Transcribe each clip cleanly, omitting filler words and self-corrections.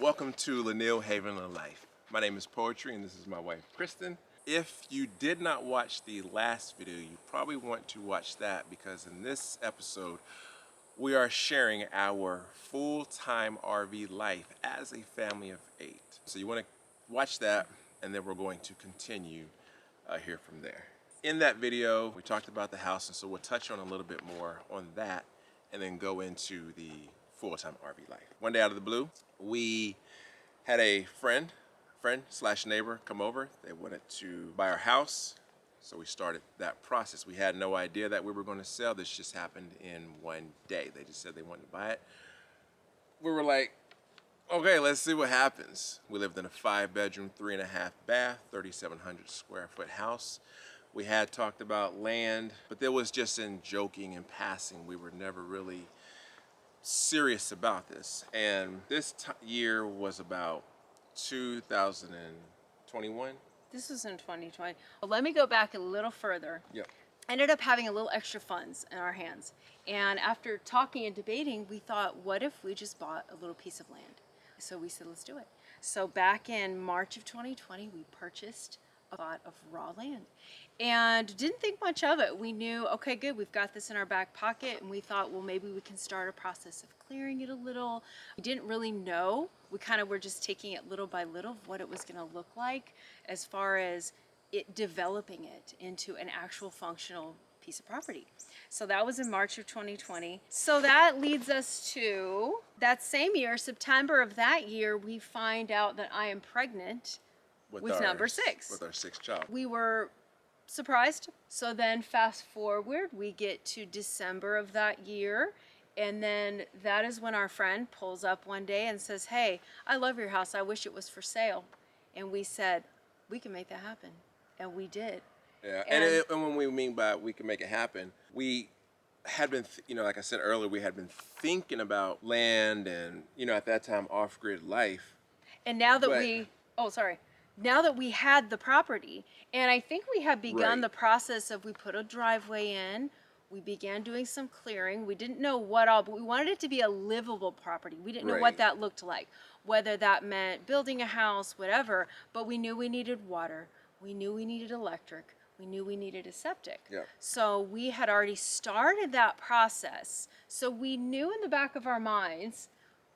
Welcome to Lanil Haven of Life. My name is Poetry and this is my wife, Kristen. If you did not watch the last video, you probably want to watch that because in this episode, we are sharing our full-time RV life as a family of 8. So you want to watch that and then we're going to continue here from there. In that video, we talked about the house, and so we'll touch on a little bit more on that and then go into the full-time RV life. One day out of the blue, we had a friend slash neighbor come over. They wanted to buy our house, so we started that process. We had no idea that we were going to sell. This just happened in one day. They just said they wanted to buy it. We were like, okay, let's see what happens. We lived in a 5-bedroom, 3.5 bath, 3,700 square foot house. We had talked about land, but there was just in joking and passing. We were never really serious about this. And this year was about 2021. This was in 2020. Well, let me go back a little further. Yep. I ended up having a little extra funds in our hands. And after talking and debating, we thought, what if we just bought a little piece of land? So we said, let's do it. So back in March of 2020, we purchased a lot of raw land and didn't think much of it. We knew, okay, good, we've got this in our back pocket, and we thought, well, maybe we can start a process of clearing it a little. We didn't really know. We kind of were just taking it little by little of what it was going to look like as far as it developing it into an actual functional piece of property. So that was in March of 2020. So that leads us to that same year, September of that year, we find out that I am pregnant with number 6. With our 6th child. We were surprised. So then fast forward, we get to December of that year. And then that is when our friend pulls up one day and says, hey, I love your house. I wish it was for sale. And we said, we can make that happen. And we did. Yeah, and when we mean by we can make it happen, we had been, like I said earlier, we had been thinking about land and, at that time, off-grid life. And now that now that we had the property, and I think we had begun the process of, we put a driveway in, we began doing some clearing. We didn't know what all, but we wanted it to be a livable property. We didn't know what that looked like, whether that meant building a house, whatever, but we knew we needed water. We knew we needed electric. We knew we needed a septic. Yeah. So we had already started that process. So we knew in the back of our minds,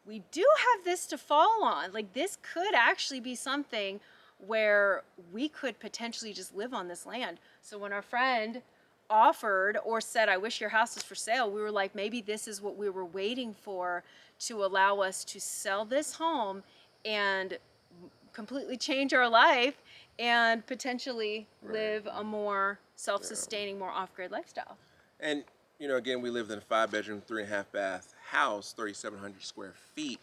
we do have this to fall on. Like, this could actually be something where we could potentially just live on this land. So when our friend offered or said, I wish your house was for sale, we were like, maybe this is what we were waiting for to allow us to sell this home and completely change our life and potentially live a more self-sustaining, more off-grid lifestyle. And, again, we lived in a 5-bedroom, 3.5 bath house, 3,700 square feet,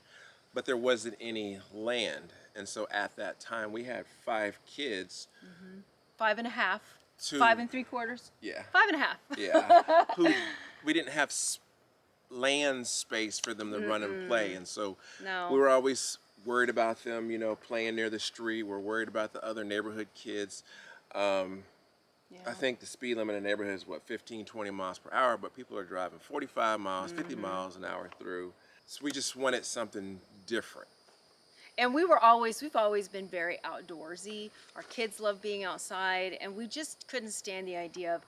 but there wasn't any land. And so at that time, we had 5 kids. 5.5. 5 3/4. Yeah. 5.5. Yeah. Who we didn't have land space for them to run and play. And so we were always worried about them, playing near the street. We're worried about the other neighborhood kids. I think the speed limit in the neighborhood is 15, 20 miles per hour, but people are driving 45 miles, 50 miles an hour through. So we just wanted something different. And we've always been very outdoorsy. Our kids love being outside, and we just couldn't stand the idea of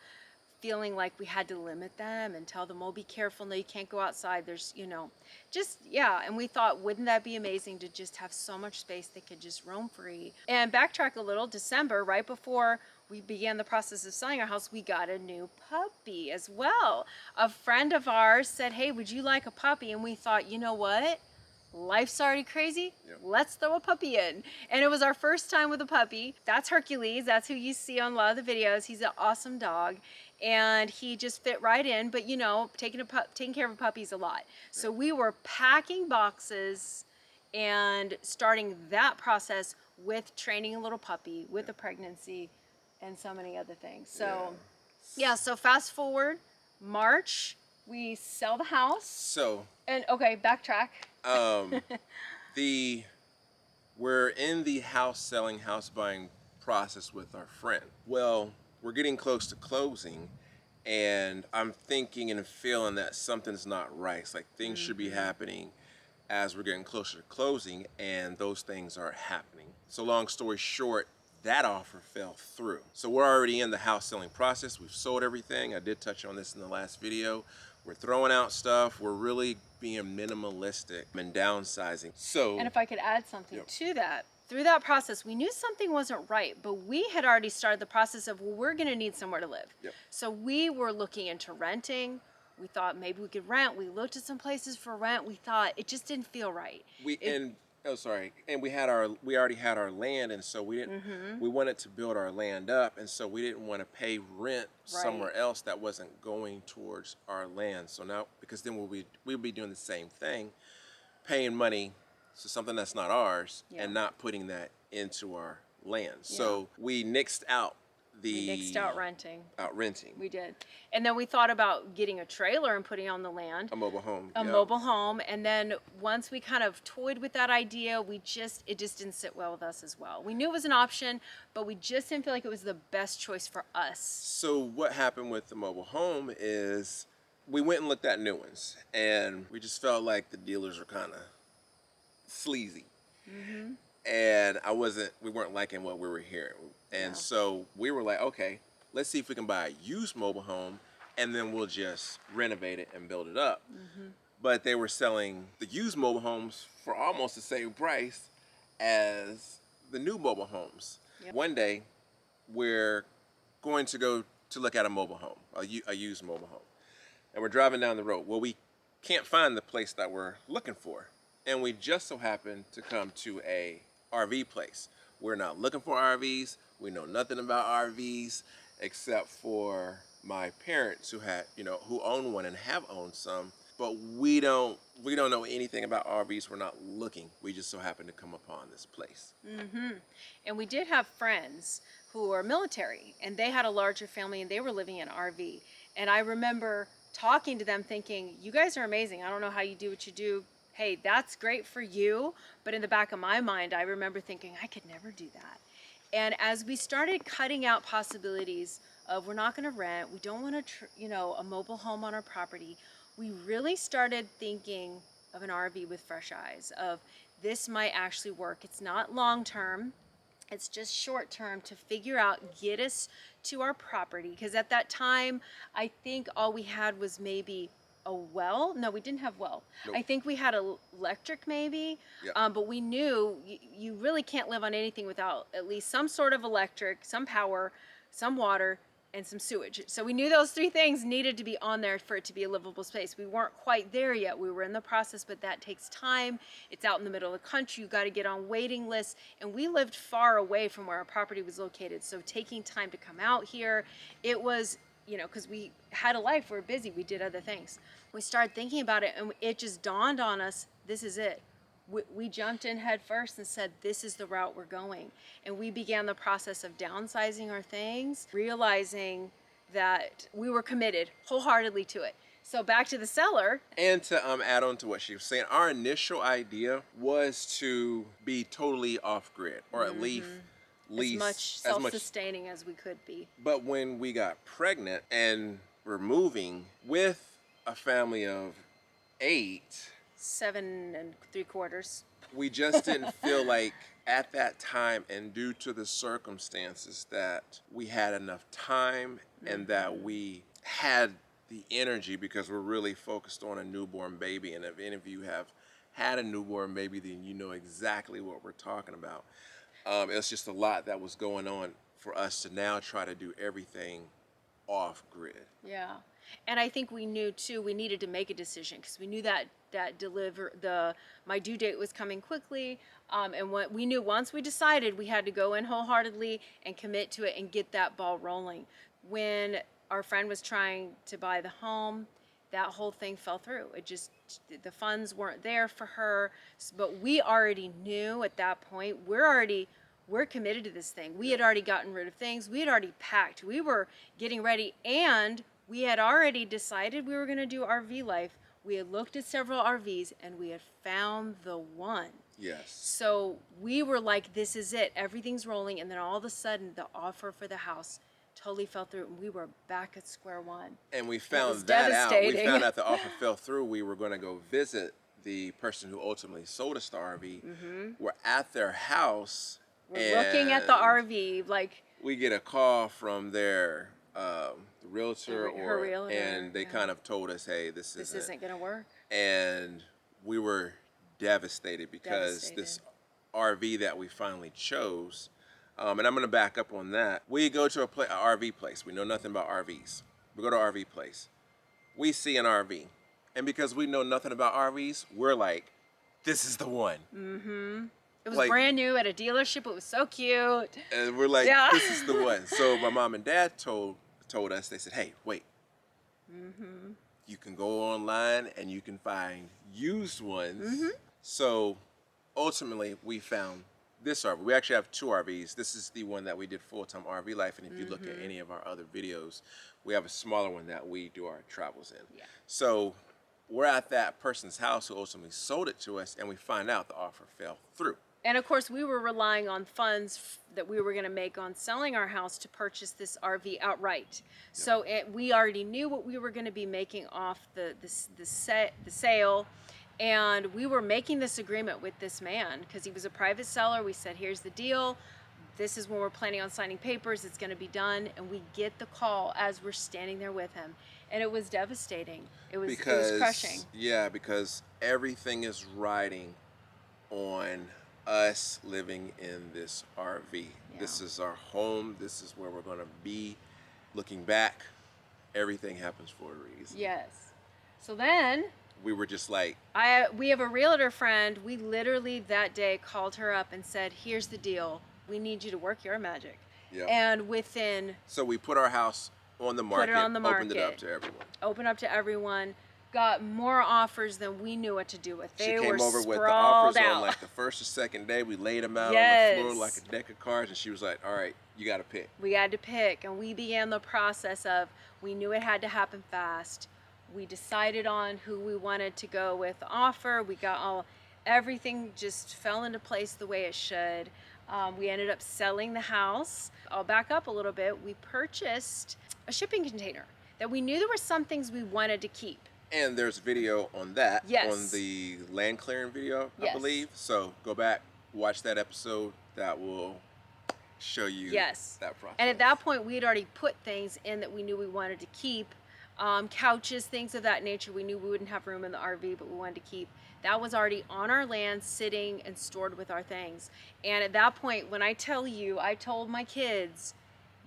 feeling like we had to limit them and tell them, oh, be careful, no, you can't go outside. There's, and we thought, wouldn't that be amazing to just have so much space they could just roam free? And backtrack a little, December, right before we began the process of selling our house, we got a new puppy as well. A friend of ours said, hey, would you like a puppy? And we thought, you know what? Life's already crazy. Yep. Let's throw a puppy in. And it was our first time with a puppy. That's Hercules. That's who you see on a lot of the videos. He's an awesome dog. And he just fit right in. But, taking care of a puppy is a lot. So we were packing boxes and starting that process with training a little puppy, with a pregnancy, and so many other things. So, so fast forward, March, we sell the house. Backtrack. We're in the house buying process with our friend. Well, we're getting close to closing, and I'm thinking and feeling that something's not right. It's like things should be happening as we're getting closer to closing, and those things aren't happening. So long story short, that offer fell through. So we're already in the house selling process. We've sold everything. I did touch on this in the last video. We're throwing out stuff. We're really being minimalistic and downsizing. So, And if I could add something Yep. to that, through that process, we knew something wasn't right, but we had already started the process of, well, we're going to need somewhere to live. Yep. So we were looking into renting. We thought maybe we could rent. We looked at some places for rent. We thought it just didn't feel right. and we already had our land, and so we wanted to build our land up, and so we didn't want to pay rent somewhere else that wasn't going towards our land. So now, because then we'll be doing the same thing, paying money to something that's not ours Yeah. and not putting that into our land. So we nixed out We nixed out renting. renting We did. And then we thought about getting a trailer and putting on the land. a mobile home. A yeah. mobile home, and then once we kind of toyed with that idea, it just didn't sit well with us as well. We knew it was an option, but we just didn't feel like it was the best choice for us. So what happened with the mobile home is we went and looked at new ones, and we just felt like the dealers were kind of sleazy, and we weren't liking what we were hearing, and so we were like, okay, let's see if we can buy a used mobile home, and then we'll just renovate it and build it up. But they were selling the used mobile homes for almost the same price as the new mobile homes. Yep. One day, we're going to go to look at a mobile home, a used mobile home. And we're driving down the road. Well, we can't find the place that we're looking for. And we just so happen to come to a RV place. We're not looking for RVs. We know nothing about RVs except for my parents who own one and have owned some. But we don't know anything about RVs. We're not looking. We just so happen to come upon this place. And we did have friends who were military, and they had a larger family, and they were living in an RV. And I remember talking to them thinking, you guys are amazing. I don't know how you do what you do. Hey, that's great for you. But in the back of my mind, I remember thinking, I could never do that. And as we started cutting out possibilities of, we're not going to rent, we don't want a mobile home on our property, we really started thinking of an RV with fresh eyes, of this might actually work. It's not long term. It's just short term to figure out, get us to our property. Because at that time, I think all we had was maybe a well. No, we didn't have well. Nope. I think we had electric maybe. Yep. But we knew you really can't live on anything without at least some sort of electric, some power, some water, and some sewage. So we knew those three things needed to be on there for it to be a livable space. We weren't quite there yet. We were in the process, but that takes time. It's out in the middle of the country. You got to get on waiting lists. And we lived far away from where our property was located. So taking time to come out here, it was, because we had a life, we were busy, we did other things. We started thinking about it, and it just dawned on us, this is it. We jumped in head first and said, this is the route we're going. And we began the process of downsizing our things, realizing that we were committed wholeheartedly to it. So back to the seller. And to add on to what she was saying, our initial idea was to be totally off-grid, or at least As much self-sustaining as we could be. But when we got pregnant and we're moving with a family of 8, 7 3/4. we just didn't feel like at that time, and due to the circumstances, that we had enough time and that we had the energy, because we're really focused on a newborn baby. And if any of you have had a newborn baby, then you know exactly what we're talking about. It's just a lot that was going on for us to now try to do everything off grid. Yeah. And I think we knew too, we needed to make a decision, because we knew that my due date was coming quickly. And what we knew, once we decided, we had to go in wholeheartedly and commit to it and get that ball rolling. When our friend was trying to buy the home, that whole thing fell through. The funds weren't there for her. But we already knew at that point, we're committed to this thing. We had already gotten rid of things. We had already packed. We were getting ready, and we had already decided we were going to do RV life. We had looked at several RVs, and we had found the one. Yes. So we were like, this is it. Everything's rolling. And then all of a sudden, the offer for the house totally fell through, and we were back at square one. And we was found that out. We devastating. found out the offer fell through. We were going to go visit the person who ultimately sold us the RV. We're at their house. We're looking at the and RV, like we get a call from their realtor, her realtor, and they yeah. kind of told us, "Hey, this isn't gonna work. And we were devastated because this RV that we finally chose, and I'm going to back up on that. We go to a RV place. We know nothing about RVs. We go to an RV place. We see an RV, and because we know nothing about RVs, we're like, "This is the one." It was Like- brand new at a dealership. It was so cute. And we're like, Yeah. "This is the one." So my mom and dad told us. They said, "Hey, wait. You can go online and you can find used ones." So ultimately, we found this RV. We actually have two RVs. This is the one that we did full-time RV life, and if you look at any of our other videos, we have a smaller one that we do our travels in. Yeah. So we're at that person's house who ultimately sold it to us, and we find out the offer fell through. And of course, we were relying on funds that we were going to make on selling our house to purchase this RV outright. So we already knew what we were going to be making off the sale, and we were making this agreement with this man because he was a private seller. We said, "Here's the deal. This is when we're planning on signing papers. It's going to be done." And we get the call as we're standing there with him, and it was devastating. It was crushing. Yeah, because everything is riding on us living in this RV. Yeah. This is our home. This is where we're going to be. Looking back, everything happens for a reason. Yes. So then We were just like, we have a realtor friend. We literally that day called her up and said, "Here's the deal. We need you to work your magic." yeah. And within So we put our house on the market, on the opened it up market. to everyone. open up to everyone, got more offers than we knew what to do with. She They came were over with the sprawled offers out. on like the first or second day. We laid them out on Yes. the floor like a deck of cards, and she was like, "All right, you got to pick." We had to pick, and we began the process of, we knew it had to happen fast. We decided on who we wanted to go with the offer. We got everything just fell into place the way it should. We ended up selling the house. I'll back up a little bit. We purchased a shipping container that we knew there were some things we wanted to keep. And there's video on that, Yes. on the land clearing video, I Yes. believe. So go back, watch that episode. That will show you Yes. that process. And at that point, we had already put things in that we knew we wanted to keep. Couches, things of that nature. We knew we wouldn't have room in the RV, but we wanted to keep. That was already on our land, sitting and stored with our things. And at that point, when I tell you, I told my kids,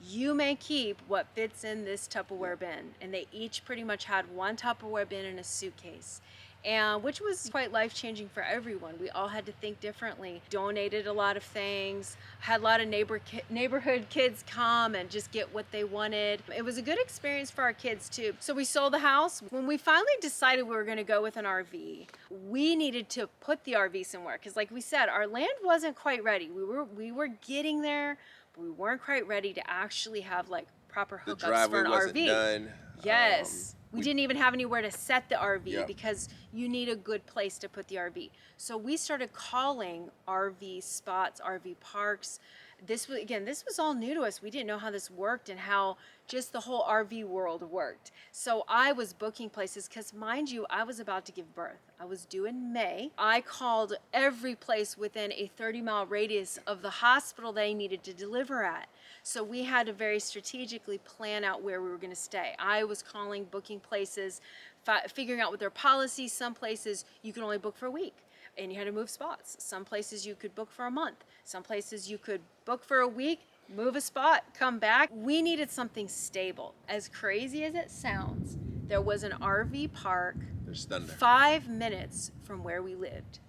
"You may keep what fits in this Tupperware bin." And they each pretty much had one Tupperware bin in a suitcase. And which was quite life-changing for everyone. We all had to think differently. Donated a lot of things. Had a lot of neighborhood kids come and just get what they wanted. It was a good experience for our kids too. So we sold the house. When we finally decided we were going to go with an RV, we needed to put the RV somewhere because, like we said, our land wasn't quite ready. We were getting there, but we weren't quite ready to actually have like proper the hookups for driveway an wasn't RV. done. Yes. We didn't even have anywhere to set the RV Yep. because you need a good place to put the RV. So we started calling RV spots, RV parks. This was all new to us. We didn't know how this worked and how just the whole RV world worked. So I was booking places because, mind you, I was about to give birth. I was due in May. I called every place within a 30-mile radius of the hospital they needed to deliver at. So we had to very strategically plan out where we were going to stay. I was calling, booking places, figuring out what their policies. Some places you could only book for a week and you had to move spots. Some places you could book for a month. Some places you could book for a week, move a spot, come back. We needed something stable. As crazy as it sounds, there was an RV park There's thunder. 5 minutes from where we lived.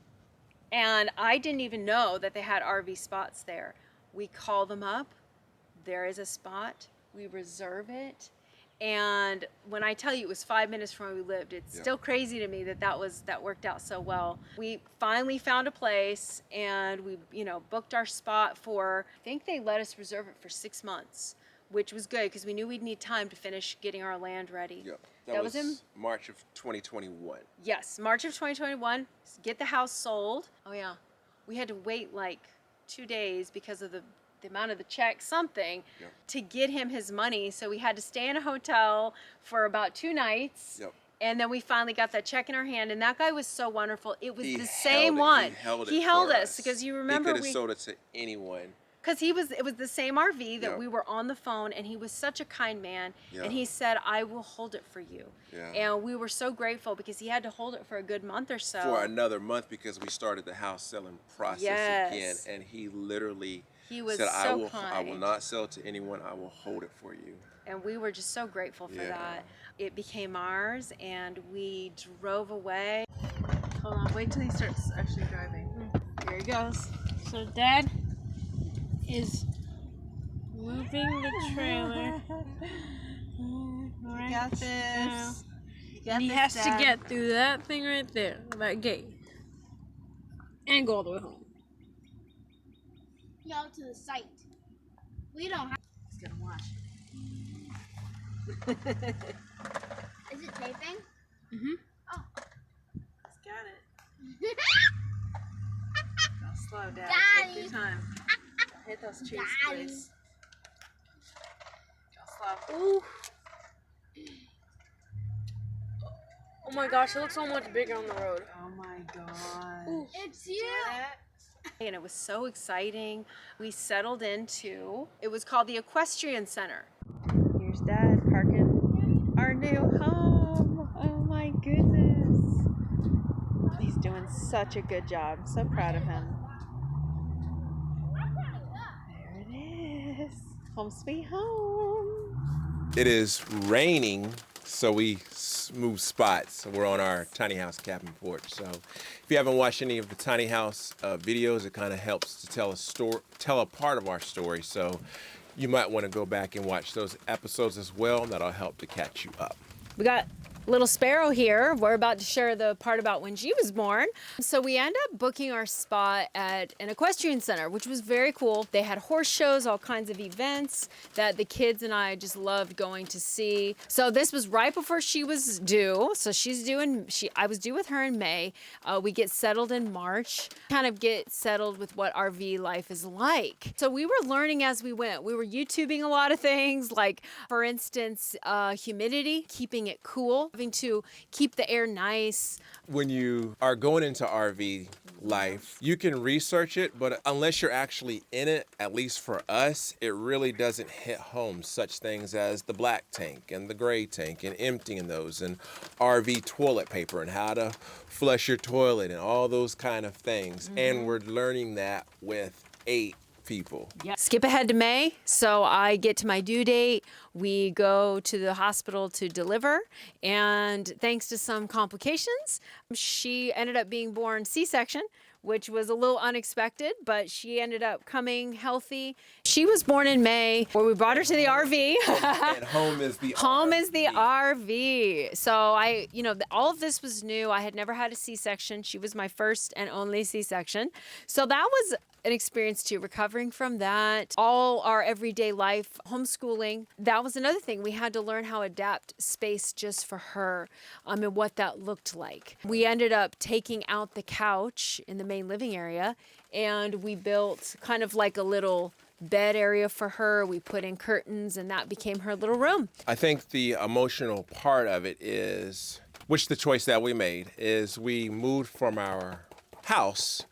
And I didn't even know that they had RV spots there. We call them up. There is a spot. We reserve it. And when I tell you it was 5 minutes from where we lived, it's still crazy to me that worked out so well. We finally found a place and we, booked our spot for, I think they let us reserve it for 6 months, which was good because we knew we'd need time to finish getting our land ready. Yep. That was in March of 2021. Yes, March of 2021, get the house sold. Oh yeah, we had to wait like 2 days because of the the amount of the check, something, Yep. to get him his money. So we had to stay in a hotel for about 2 nights. Yep. And then we finally got that check in our hand, and that guy was so wonderful. It was He the held same it. one. He held us us because you He remember could have sold it to anyone. because it was the same RV that Yep. we were on the phone, and he was such a kind man. Yeah. And he said, "I will hold it for you." Yeah. And we were so grateful because he had to hold it for a good month or so. For another month because we started the house selling process Yes. again, and he literally He was said, so I will kind. not sell it to anyone. I will hold it for you." And we were just so grateful for Yeah. that. It became ours, and we drove away. Hold on, wait till he starts actually driving. Here he goes. So Dad is moving the trailer. Right Got now. this. You got And he this, has to Dad. get through that thing right there, that gate. And go all the way home. Go to the site. We don't have. He's gonna watch. Is it taping? Mm-hmm. Oh. He's got it. Go slow, Dad. Take your Daddy. time. Hit those trees, Daddy. please. Go slow. Ooh. Oh my gosh, it looks so much bigger on the road. Oh my God. Ooh. It's you. And it was so exciting. We settled into, it was called the Equestrian Center. Here's Dad parking our new home. Oh my goodness. He's doing such a good job. I'm so proud of him. There it is. Home sweet home. It is raining, so we moved spots. So we're on our tiny house cabin porch. So if you haven't watched any of the tiny house videos, it kind of helps to tell a part of our story. So you might want to go back and watch those episodes as well. That'll help to catch you up. We got little Sparrow here. We're about to share the part about when she was born. So we end up booking our spot at an equestrian center, which was very cool. They had horse shows, all kinds of events that the kids and I just loved going to see. So this was right before she was due. So I was due with her in May. We get settled in March, kind of get settled with what RV life is like. So we were learning as we went. We were YouTubing a lot of things, like for instance, humidity, keeping it cool, having to keep the air nice. When you are going into RV life, you can research it, but unless you're actually in it, at least for us, it really doesn't hit home. Such things as the black tank and the gray tank and emptying those, and RV toilet paper and how to flush your toilet and all those kind of things. And we're learning that with 8 people. Yeah. Skip ahead to May. So I get to my due date. We go to the hospital to deliver. And thanks to some complications, she ended up being born C-section, which was a little unexpected, but she ended up coming healthy. She was born in May, where we brought her to the RV. And home is the Home is the RV. So all of this was new. I had never had a C-section. She was my first and only C-section. So that was an experience too, recovering from that. All our everyday life, homeschooling. That was another thing. We had to learn how to adapt space just for her and what that looked like. We ended up taking out the couch in the main living area, and we built kind of like a little bed area for her. We put in curtains, and that became her little room. I think the emotional part of it is, which the choice that we made is we moved from our house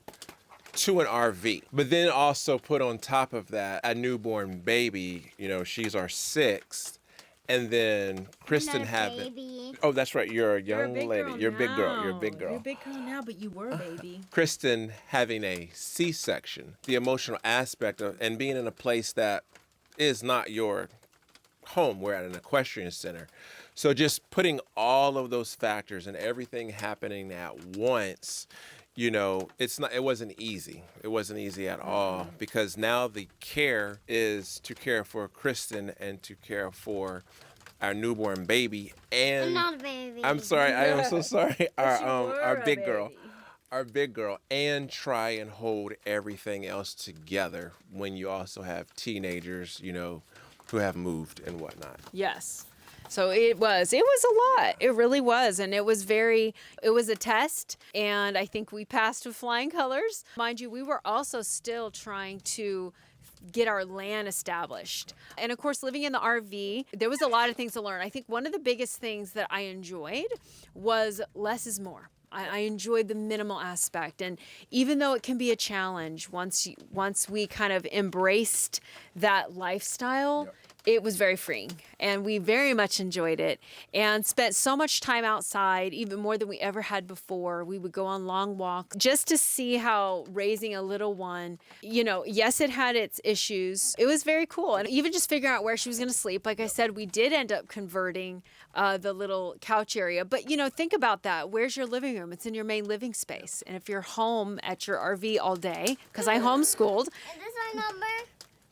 to an RV, but then also put on top of that a newborn baby. She's our 6th, and then Kristen having. Baby. Oh, that's right. You're a young big lady. girl You're a big girl. You're a now. big girl. You're a big girl now, but you were a baby. Kristen having a C-section, the emotional aspect of and being in a place that is not your home. We're at an equestrian center. So just putting all of those factors and everything happening at once, it wasn't easy. It wasn't easy at all, because now the care is to care for Kristen and to care for our newborn baby. And I'm not a baby. I'm sorry. I am so sorry. Our were a big girl. baby. Our big girl, and try and hold everything else together when you also have teenagers, who have moved and whatnot. Yes. So it was a lot. It really was. And it was a test. And I think we passed with flying colors. Mind you, we were also still trying to get our land established. And of course, living in the RV, there was a lot of things to learn. I think one of the biggest things that I enjoyed was less is more. I enjoyed the minimal aspect, and even though it can be a challenge, once we kind of embraced that lifestyle, it was very freeing, and we very much enjoyed it and spent so much time outside, even more than we ever had before. We would go on long walks just to see how raising a little one, yes, it had its issues. It was very cool. And even just figuring out where she was going to sleep. Like I said, we did end up converting the little couch area. But, think about that. Where's your living room? It's in your main living space. And if you're home at your RV all day, because I homeschooled. Is this our number?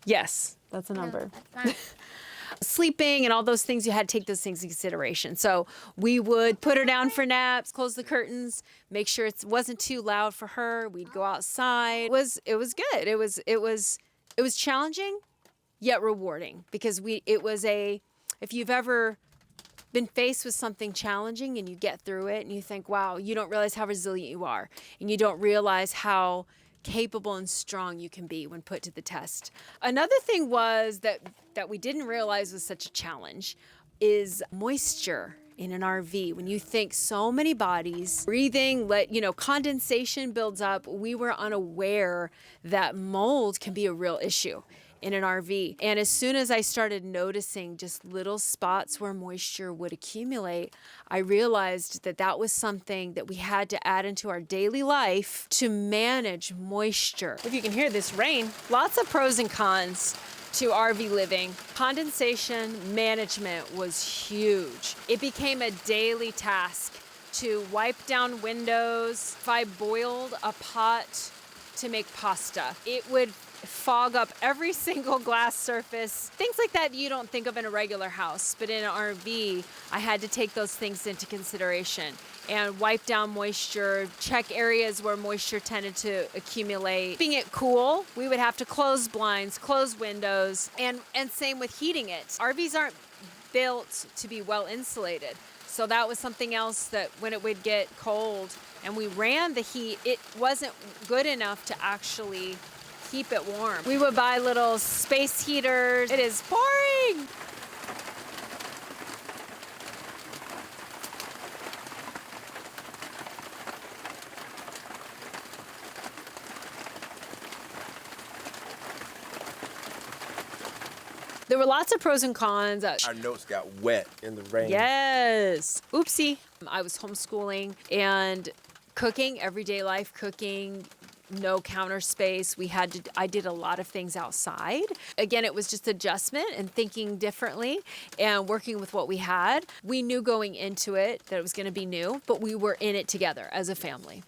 Yes, that's a number. That's not. Sleeping and all those things, you had to take those things into consideration. So we would put her down for naps, close the curtains, make sure it wasn't too loud for her. We'd go outside. It was good. It was challenging yet rewarding, because if you've ever been faced with something challenging and you get through it and you think, wow, you don't realize how resilient you are, and you don't realize how capable and strong you can be when put to the test. Another thing was that we didn't realize was such a challenge is moisture in an RV. When you think so many bodies breathing, condensation builds up, we were unaware that mold can be a real issue in an RV. And as soon as I started noticing just little spots where moisture would accumulate, I realized that was something that we had to add into our daily life to manage moisture. If you can hear this rain, lots of pros and cons to RV living. Condensation management was huge. It became a daily task to wipe down windows. If I boiled a pot to make pasta, it would fog up every single glass surface. Things like that you don't think of in a regular house, but in an RV, I had to take those things into consideration and wipe down moisture, check areas where moisture tended to accumulate. Keeping it cool, we would have to close blinds, close windows, and same with heating it. RVs aren't built to be well insulated. So that was something else that when it would get cold and we ran the heat, it wasn't good enough to actually keep it warm. We would buy little space heaters. It is pouring. There were lots of pros and cons. Our notes got wet in the rain. Yes. Oopsie. I was homeschooling and cooking, everyday life cooking, no counter space. I did a lot of things outside. Again, it was just adjustment and thinking differently and working with what we had. We knew going into it that it was going to be new, but we were in it together as a family.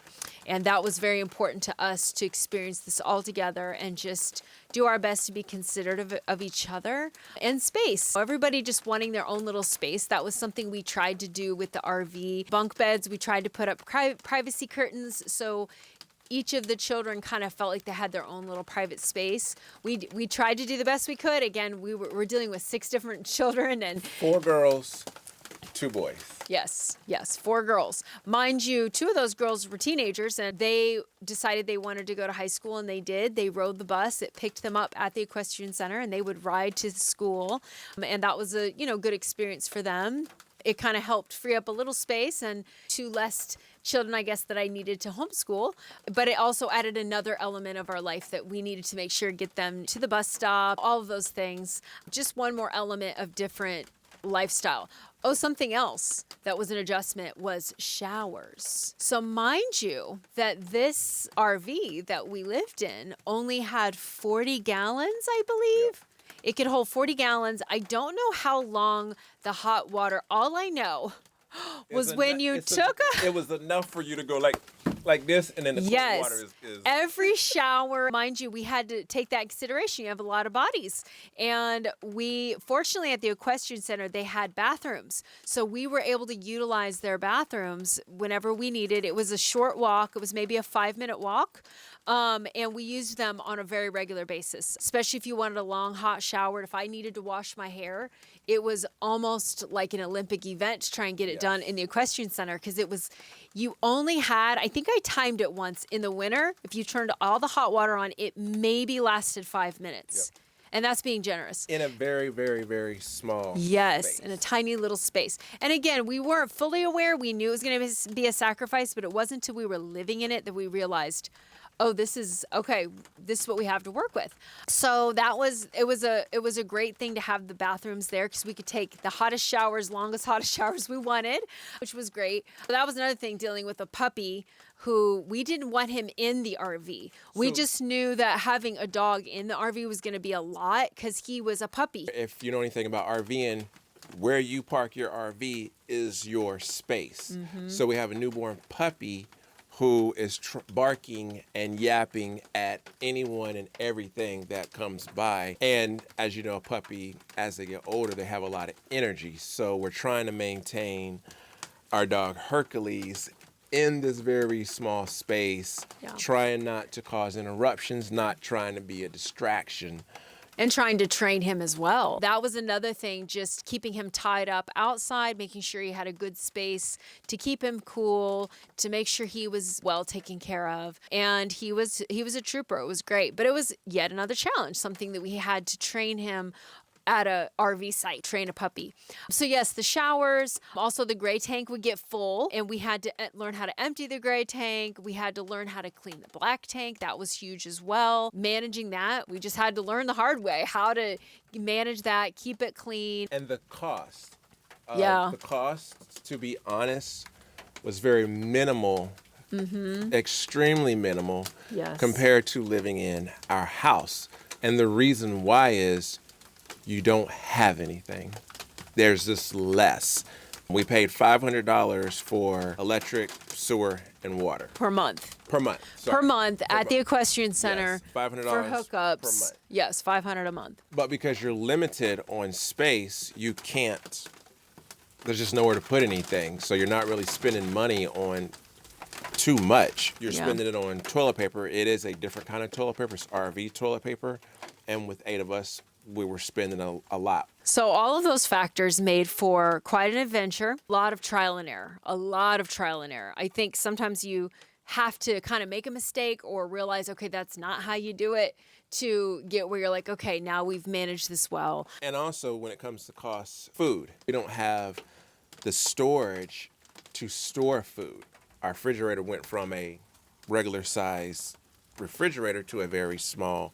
And that was very important to us to experience this all together and just do our best to be considerate of each other and space. Everybody just wanting their own little space. That was something we tried to do with the RV. Bunk beds, we tried to put up privacy curtains so each of the children kind of felt like they had their own little private space. We tried to do the best we could. Again, we're dealing with 6 different children and 4 girls, 2 boys. Yes, 4 girls. Mind you, 2 of those girls were teenagers and they decided they wanted to go to high school, and they did. They rode the bus. It picked them up at the equestrian center and they would ride to school. And that was a, good experience for them. It kind of helped free up a little space and 2 less children, I guess, that I needed to homeschool. But it also added another element of our life that we needed to make sure to get them to the bus stop, all of those things. Just one more element of different lifestyle. Oh, something else that was an adjustment was showers. So mind you that this RV that we lived in only had 40 gallons, I believe. It could hold 40 gallons. I don't know how long the hot water, all I know was when you took it was enough for you to go like this, and then the cold water is... Every shower, mind you, we had to take that consideration. You have a lot of bodies. And fortunately at the equestrian center, they had bathrooms. So we were able to utilize their bathrooms whenever we needed. It was a short walk. It was maybe a 5-minute walk. And we used them on a very regular basis, especially if you wanted a long, hot shower. If I needed to wash my hair, it was almost like an Olympic event to try and get it done in the equestrian center, because it was, you only had, I think I timed it once in the winter. If you turned all the hot water on, it maybe lasted 5 minutes. Yep. And that's being generous. In a very, very, very small Yes, space. in a tiny little space. And again, we weren't fully aware. We knew it was going to be a sacrifice, but it wasn't until we were living in it that we realized, oh, this is okay. This is what we have to work with. So it was a great thing to have the bathrooms there because we could take the hottest showers, longest hottest showers we wanted, which was great. But that was another thing, dealing with a puppy who we didn't want him in the RV. We just knew that having a dog in the RV was going to be a lot because he was a puppy. If you know anything about RVing, where you park your RV is your space. So we have a newborn puppy who is barking and yapping at anyone and everything that comes by. And as you know, a puppy, as they get older, they have a lot of energy. So we're trying to maintain our dog Hercules in this very small space, trying not to cause interruptions, not trying to be a distraction. And trying to train him as well. That was another thing, just keeping him tied up outside, making sure he had a good space to keep him cool, to make sure he was well taken care of. And he was a trooper. It was great. But it was yet another challenge, something that we had to train him at a RV site, train a puppy. So yes, the showers, also the gray tank would get full and we had to learn how to empty the gray tank. We had to learn how to clean the black tank. That was huge as well. Managing that, we just had to learn the hard way, how to manage that, keep it clean. And the cost. Yeah. The cost, to be honest, was very minimal, extremely minimal Yes. compared to living in our house. And the reason why is you don't have anything. There's just less. We paid $500 for electric, sewer, and water. Per month. Per month. Per sorry. month at the equestrian center. Yes, $500 for hookups. per month. Yes, $500 a month. But because you're limited on space, you can't, there's just nowhere to put anything. So you're not really spending money on too much. You're spending it on toilet paper. It is a different kind of toilet paper. It's RV toilet paper. And with 8 of us, we were spending a lot. So all of those factors made for quite an adventure. A lot of trial and error. A lot of trial and error. I think sometimes you have to kind of make a mistake or realize, okay, that's not how you do it, to get where you're like, okay, now we've managed this well. And also when it comes to costs, food. We don't have the storage to store food. Our refrigerator went from a regular size refrigerator to a very small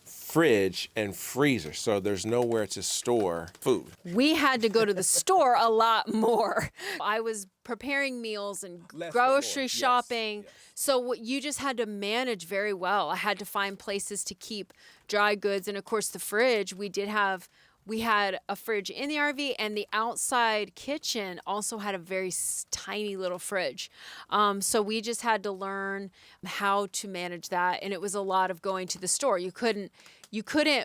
fridge and freezer, so there's nowhere to store food. We had to go to the store a lot more. I was preparing meals and Less but grocery more. Yes, shopping. yes. So what you just had to manage very well. I had to find places to keep dry goods. And of course the fridge, we had a fridge in the RV, and the outside kitchen also had a very tiny little fridge. So we just had to learn how to manage that. And it was a lot of going to the store. You couldn't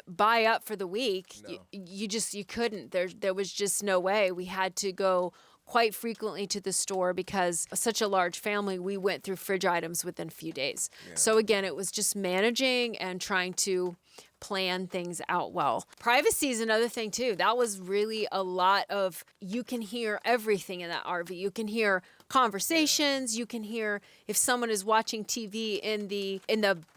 buy up for the week. No. You couldn't. There was just no way. We had to go quite frequently to the store because such a large family, we went through fridge items within a few days. Yeah. So again, it was just managing and trying to plan things out well. Privacy is another thing too. That was really a lot of, you can hear everything in that RV. You can hear conversations. You can hear if someone is watching TV in the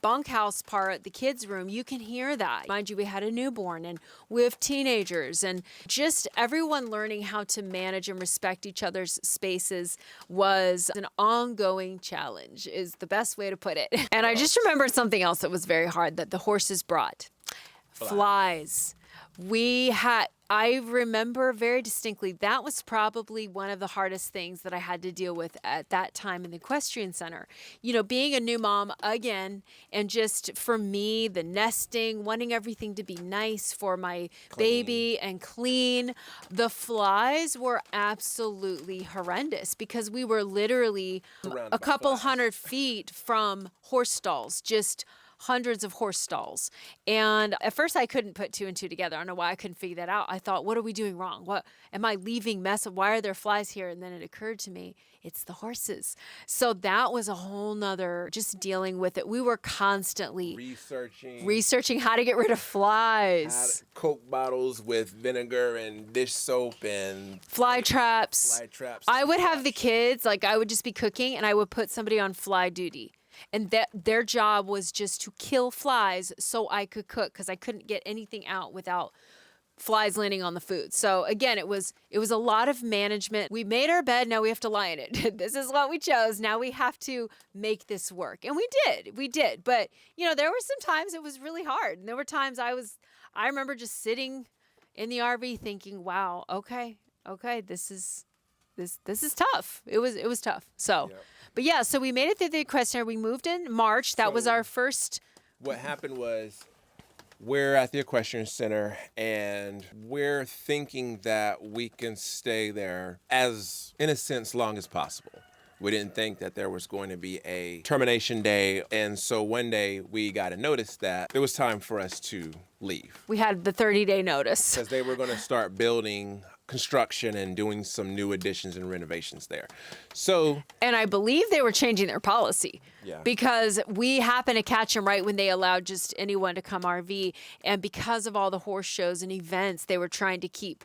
bunkhouse part, the kids' room, you can hear that. Mind you, we had a newborn and we have teenagers, and just everyone learning how to manage and respect each other's spaces was an ongoing challenge, is the best way to put it. And I just remembered something else that was very hard that the horses brought. Flies. I remember very distinctly, that was probably one of the hardest things that I had to deal with at that time in the equestrian center. You know, being a new mom again, and just for me, the nesting, wanting everything to be nice for my baby and clean. The flies were absolutely horrendous because we were literally Surrounded a by couple flies. 100 feet from horse stalls, just hundreds of horse stalls. And at first I couldn't put two and two together. I don't know why I couldn't figure that out. I thought, what are we doing wrong? What am I leaving mess? Why are there flies here? And then it occurred to me, it's the horses. So that was a whole nother, just dealing with it. We were constantly researching how to get rid of flies. Coke bottles with vinegar and dish soap and Fly traps. I would have the kids, like I would just be cooking and I would put somebody on fly duty. And that their job was just to kill flies so I could cook, because I couldn't get anything out without flies landing on the food. So again, it was a lot of management. We made our bed, now we have to lie in it. This is what we chose. Now we have to make this work. And we did. But there were some times it was really hard. And there were times I remember just sitting in the RV thinking, wow, okay, this is tough. It was tough. So, yep. But yeah, so we made it through the questionnaire. We moved in March. That was our first. What happened was, we're at the Equestrian Center and we're thinking that we can stay there as, in a sense, long as possible. We didn't think that there was going to be a termination day. And so one day we got a notice that it was time for us to leave. We had the 30-day notice. Because they were going to start building construction and doing some new additions and renovations there. So, and I believe they were changing their policy. Yeah. Because we happened to catch them right when they allowed just anyone to come RV. And because of all the horse shows and events, they were trying to keep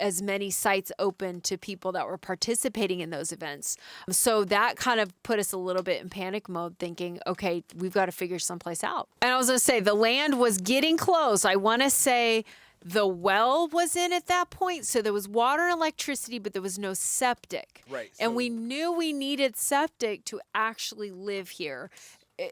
as many sites open to people that were participating in those events. So that kind of put us a little bit in panic mode, thinking, okay, we've got to figure someplace out. And I was going to say, the land was getting close. I want to say the well was in at that point. So there was water and electricity, but there was no septic. Right. And we knew we needed septic to actually live here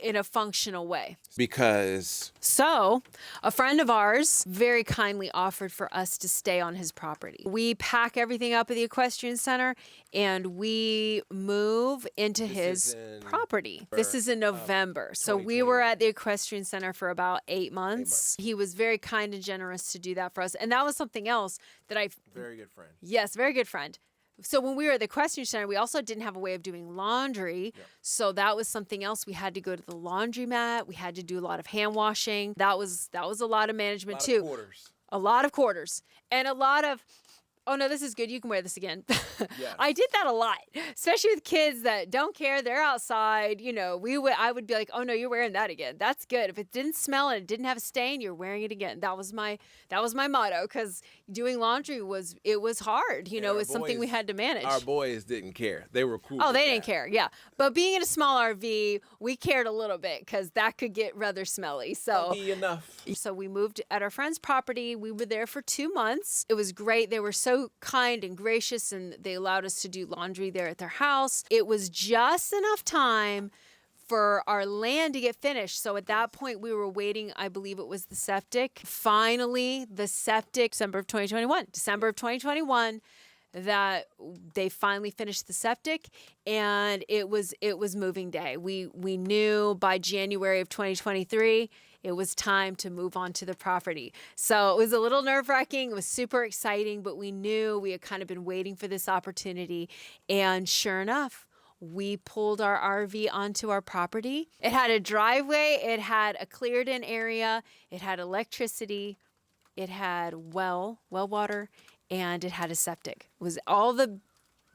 in a functional way. Because so a friend of ours very kindly offered for us to stay on his property. We pack everything up at the Equestrian Center and we move into his property. This is in November. So we were at the Equestrian Center for about 8 months. He was very kind and generous to do that for us. And that was something else that very good friend. Yes, very good friend. So when we were at the Equestrian Center, we also didn't have a way of doing laundry. Yep. So that was something else. We had to go to the laundromat. We had to do a lot of hand washing. That was a lot of management too. A lot of quarters. And a lot of, oh no, this is good. You can wear this again. Yes. I did that a lot, especially with kids that don't care. They're outside. I would be like, oh no, you're wearing that again. That's good. If it didn't smell and it didn't have a stain, you're wearing it again. That was my motto, because doing laundry was hard. It was something we had to manage. Our boys didn't care. They were cool. Oh, they didn't care. Yeah. But being in a small RV, we cared a little bit because that could get rather smelly. So be enough. So we moved at our friend's property. We were there for 2 months. It was great. They were so kind and gracious, and they allowed us to do laundry there at their house. It was just enough time for our land to get finished. So at that point, we were waiting, I believe it was the septic. Finally, the septic, December of 2021, that they finally finished the septic, and it was moving day. We knew by January of 2023, it was time to move on to the property. So it was a little nerve-wracking. It was super exciting, but we knew we had kind of been waiting for this opportunity. And sure enough, we pulled our RV onto our property. It had a driveway. It had a cleared-in area. It had electricity. It had well water, and it had a septic. It was all the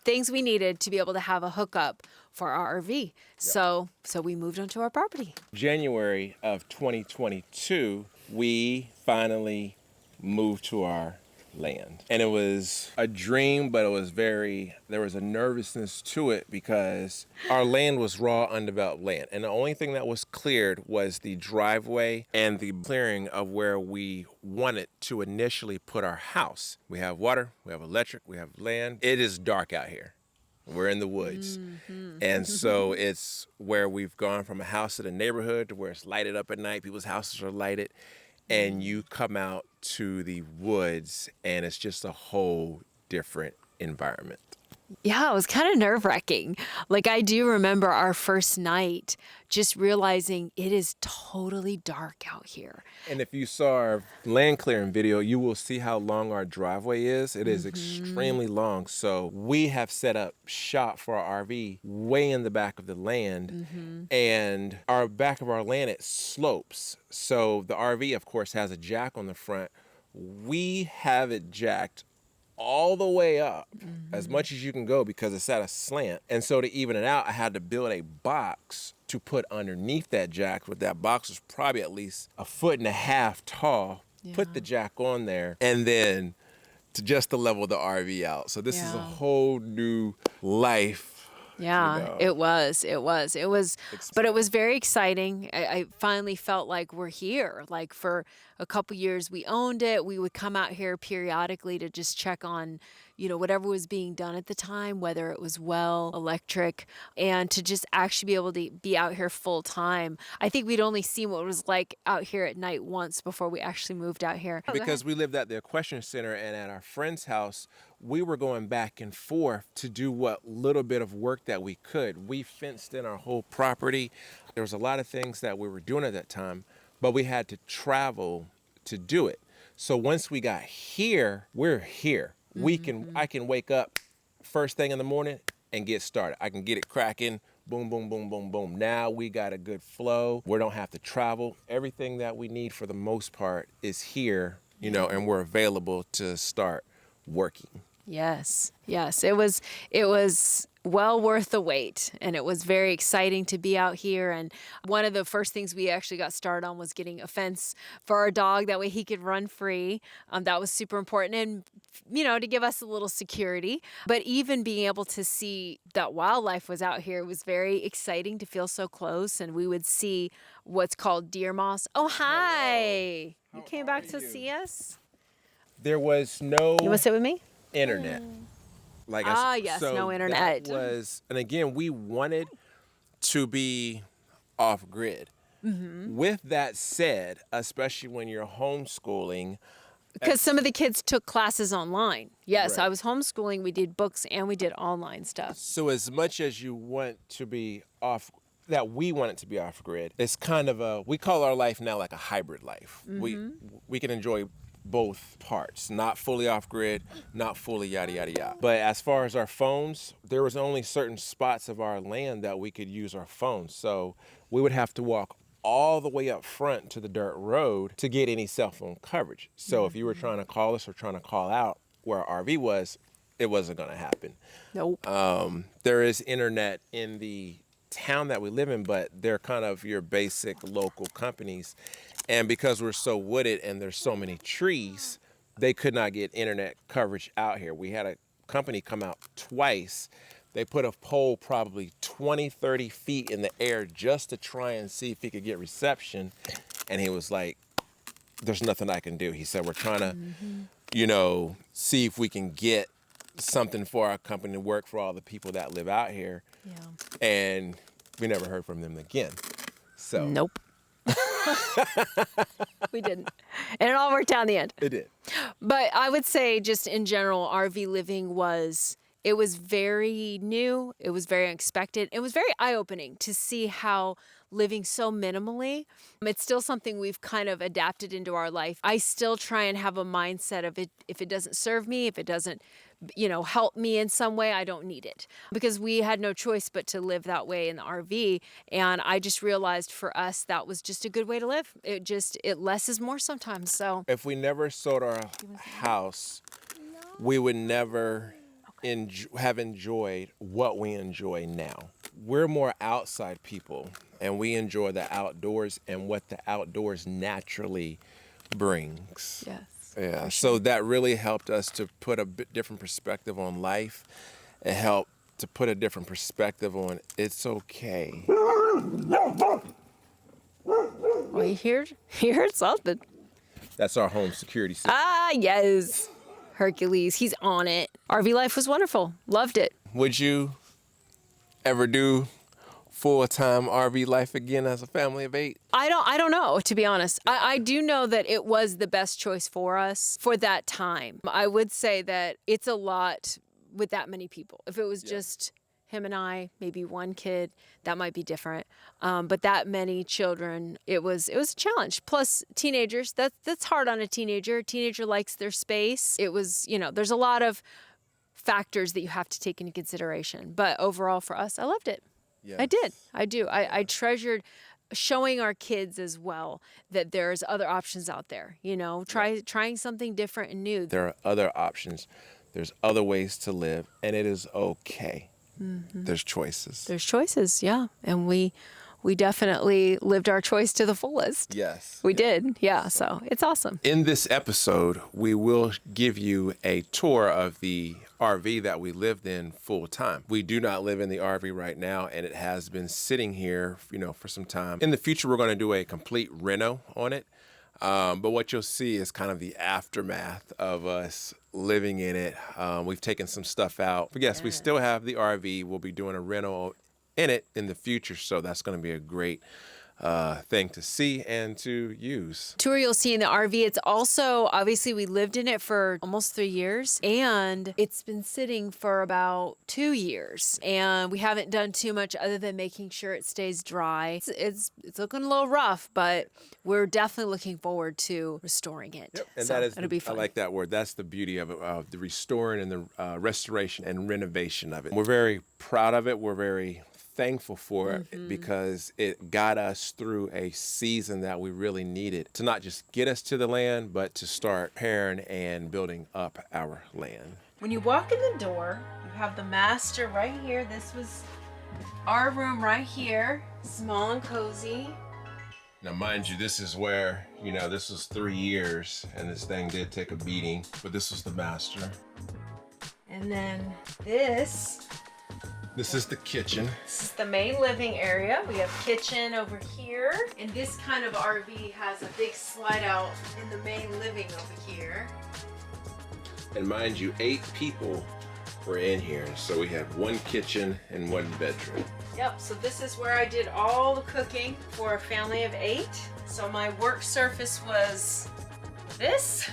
things we needed to be able to have a hookup for our RV. Yep. So we moved onto our property. January of 2022, we finally moved to our land. And it was a dream, but there was a nervousness to it because our land was raw, undeveloped land. And the only thing that was cleared was the driveway and the clearing of where we wanted to initially put our house. We have water, we have electric, we have land. It is dark out here. We're in the woods. Mm-hmm. And so it's where we've gone from a house in a neighborhood to where it's lighted up at night. People's houses are lighted. And you come out to the woods and it's just a whole different environment. Yeah, it was kind of nerve-wracking. Like, I do remember our first night just realizing it is totally dark out here. And if you saw our land clearing video, you will see how long our driveway is. It is extremely long. So we have set up shop for our RV way in the back of the land. And our back of our land, it slopes. So the RV, of course, has a jack on the front. We have it jacked all the way up as much as you can go because it's at a slant. And so to even it out, I had to build a box to put underneath that jack. But that box was probably at least 1.5 feet tall. Put the jack on there and then to level the RV out. So this is a whole new life. Yeah, it was, but it was very exciting. I finally felt like we're here. Like for a couple years we owned it. We would come out here periodically to just check on, whatever was being done at the time, whether it was well, electric, and to just actually be able to be out here full time. I think we'd only seen what it was like out here at night once before we actually moved out here. Because we lived at the Equestrian Center and at our friend's house, we were going back and forth to do what little bit of work that we could. We fenced in our whole property. There was a lot of things that we were doing at that time, but we had to travel to do it. So once we got here, we're here. I can wake up first thing in the morning and get started. I can get it cracking. Boom, boom, boom, boom, boom. Now we got a good flow. We don't have to travel. Everything that we need for the most part is here, and we're available to start working. Yes. It was well worth the wait, and it was very exciting to be out here. And one of the first things we actually got started on was getting a fence for our dog. That way he could run free. That was super important, and to give us a little security. But even being able to see that wildlife was out here was very exciting to feel so close. And we would see what's called deer moss. Oh, hi! You came back to see us? There was no. You want to sit with me? Internet. No internet. And again, we wanted to be off grid. With that said, especially when you're homeschooling, because some of the kids took classes online. Yes, Right. I was homeschooling. We did books and we did online stuff. so as much as you want to be off, that we want it to be off grid, it's kind of we call our life now like a hybrid life. We can enjoy both parts, not fully off grid, not fully yada, yada, yada. But as far as our phones, there was only certain spots of our land that we could use our phones. So we would have to walk all the way up front to the dirt road to get any cell phone coverage. So if you were trying to call us or trying to call out where our RV was, it wasn't going to happen. Nope. There is internet in the town that we live in, but they're kind of your basic local companies. And because we're so wooded and there's so many trees, they could not get internet coverage out here. We had a company come out twice. They put a pole probably 20, 30 feet in the air just to try and see if he could get reception. And he was like, there's nothing I can do. He said, we're trying to, see if we can get something for our company to work for all the people that live out here. Yeah. And we never heard from them again. So Nope. We didn't. And it all worked out in the end. it did. But I would say just in general, RV living was very new. It was very unexpected. It was very eye-opening to see how living so minimally, it's still something we've kind of adapted into our life. I still try and have a mindset of it. If it doesn't serve me, if it doesn't, help me in some way, I don't need it, because we had no choice but to live that way in the RV. And I just realized for us, that was just a good way to live. It less is more sometimes. So If we never sold our house, we would never have enjoyed what we enjoy now. We're more outside people, and we enjoy the outdoors and what the outdoors naturally brings. yes. Yeah, so that really helped us to put a bit different perspective on life. It helped to put a different perspective on it's okay. Well, you heard something. That's our home security system. Ah, yes. Hercules, he's on it. RV life was wonderful. Loved it. Would you ever do full-time RV life again as a family of 8? I don't know, to be honest. I do know that it was the best choice for us for that time. I would say that it's a lot with that many people. If it was just him and I, maybe one kid, that might be different. But that many children, it was a challenge. Plus teenagers, that's hard on a teenager. A teenager likes their space. It was, there's a lot of factors that you have to take into consideration. But overall for us, I loved it. Yes. I did. I do. I treasured showing our kids as well that there's other options out there, trying something different and new. There are other options. There's other ways to live, and it is okay. There's choices. There's choices, yeah. And we definitely lived our choice to the fullest. Yes. We did, yeah. So it's awesome. In this episode, we will give you a tour of the RV that we lived in full time. We do not live in the RV right now, and it has been sitting here, for some time. In the future, we're going to do a complete reno on it. But what you'll see is kind of the aftermath of us living in it. We've taken some stuff out. But yes, we still have the RV. We'll be doing a rental in it in the future. So that's going to be a great thing to see and to use. Tour you'll see in the RV. It's also, obviously, we lived in it for almost 3 years, and it's been sitting for about 2 years. And we haven't done too much other than making sure it stays dry. It's looking a little rough, but we're definitely looking forward to restoring it. Yep. And so that is, it'll be fun. I like that word. That's the beauty of it, of the restoring and the restoration and renovation of it. We're very proud of it. We're very thankful for it because it got us through a season that we really needed to not just get us to the land, but to start preparing and building up our land. When you walk in the door, you have the master right here. This was our room right here, small and cozy. Now, mind you, this is where, this was 3 years and this thing did take a beating, but this was the master. And then this is the kitchen. This is the main living area. We have kitchen over here. And this kind of RV has a big slide out in the main living over here. And mind you, 8 people were in here. So we had 1 kitchen and 1 bedroom. Yep, so this is where I did all the cooking for a family of 8. So my work surface was this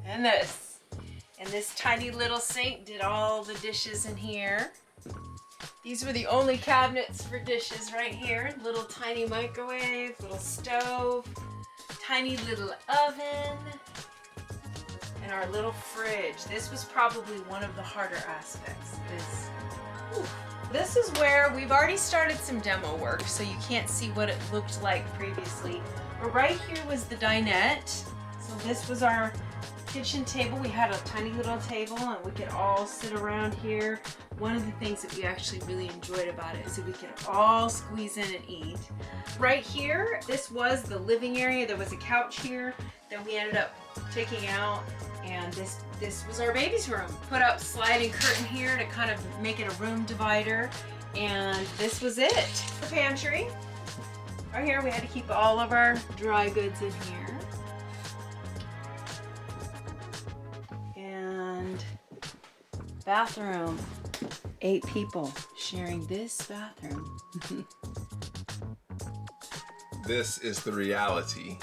and this. And this tiny little sink did all the dishes in here. These were the only cabinets for dishes right here. Little tiny microwave, little stove, tiny little oven, and our little fridge. This was probably one of the harder aspects. This is where we've already started some demo work, so you can't see what it looked like previously. But right here was the dinette. So this was our kitchen table. We had a tiny little table and we could all sit around here. One of the things that we actually really enjoyed about it is that we could all squeeze in and eat. Right here, this was the living area. There was a couch here that we ended up taking out, and this was our baby's room. Put up sliding curtain here to kind of make it a room divider, and this was it. The pantry. Right here, we had to keep all of our dry goods in here. And bathroom. 8 people sharing this bathroom. This is the reality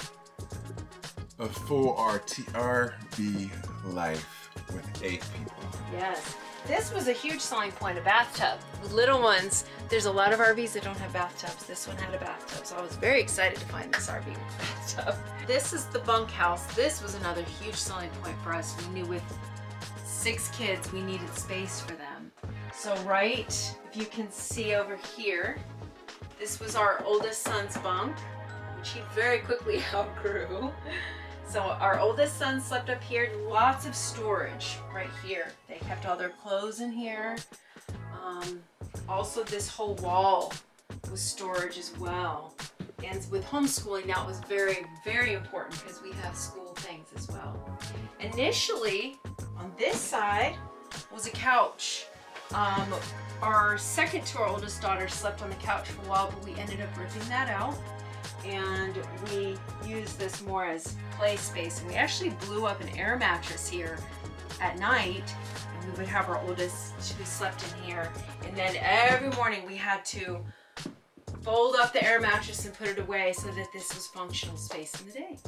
of full RV life with 8 people. Yes. This was a huge selling point, a bathtub. With little ones, there's a lot of RVs that don't have bathtubs. This one had a bathtub, so I was very excited to find this RV with a bathtub. This is the bunkhouse. This was another huge selling point for us. We knew with 6 kids, we needed space for them. So if you can see over here, this was our oldest son's bunk, which he very quickly outgrew. So our oldest son slept up here, lots of storage right here. They kept all their clothes in here. Also this whole wall was storage as well. And with homeschooling now, it was very, very important because we have school things as well. Initially, on this side was a couch. Our second to our oldest daughter slept on the couch for a while, but we ended up ripping that out. And we used this more as play space. And we actually blew up an air mattress here at night. And we would have our oldest who slept in here. And then every morning we had to fold up the air mattress and put it away so that this was functional space in the day.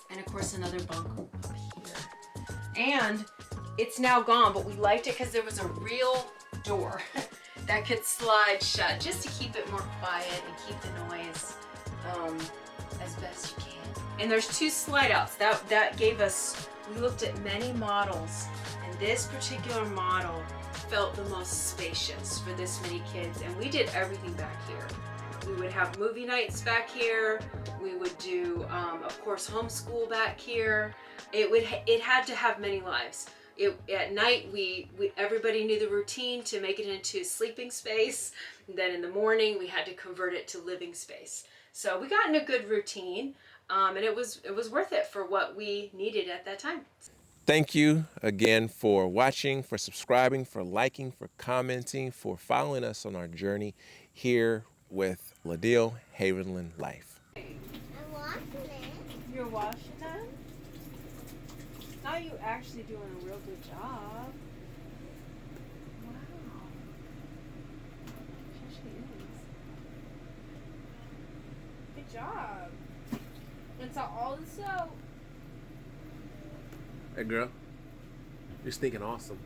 And of course another bunk up here. And It's now gone, but we liked it because there was a real door that could slide shut just to keep it more quiet and keep the noise as best you can. And there's 2 slide outs. That gave us, we looked at many models, and this particular model felt the most spacious for this many kids. And we did everything back here. We would have movie nights back here. We would do, of course, homeschool back here. It had to have many lives. At night, everybody knew the routine to make it into sleeping space. And then in the morning, we had to convert it to living space. So we got in a good routine, and it was worth it for what we needed at that time. Thank you again for watching, for subscribing, for liking, for commenting, for following us on our journey here with Ladil Havenland Life. I'm washing it. You're washing them? Now you actually doing a real good job. Wow. She is. Good job. Rinse out all the soap. Hey girl, you're stinking awesome.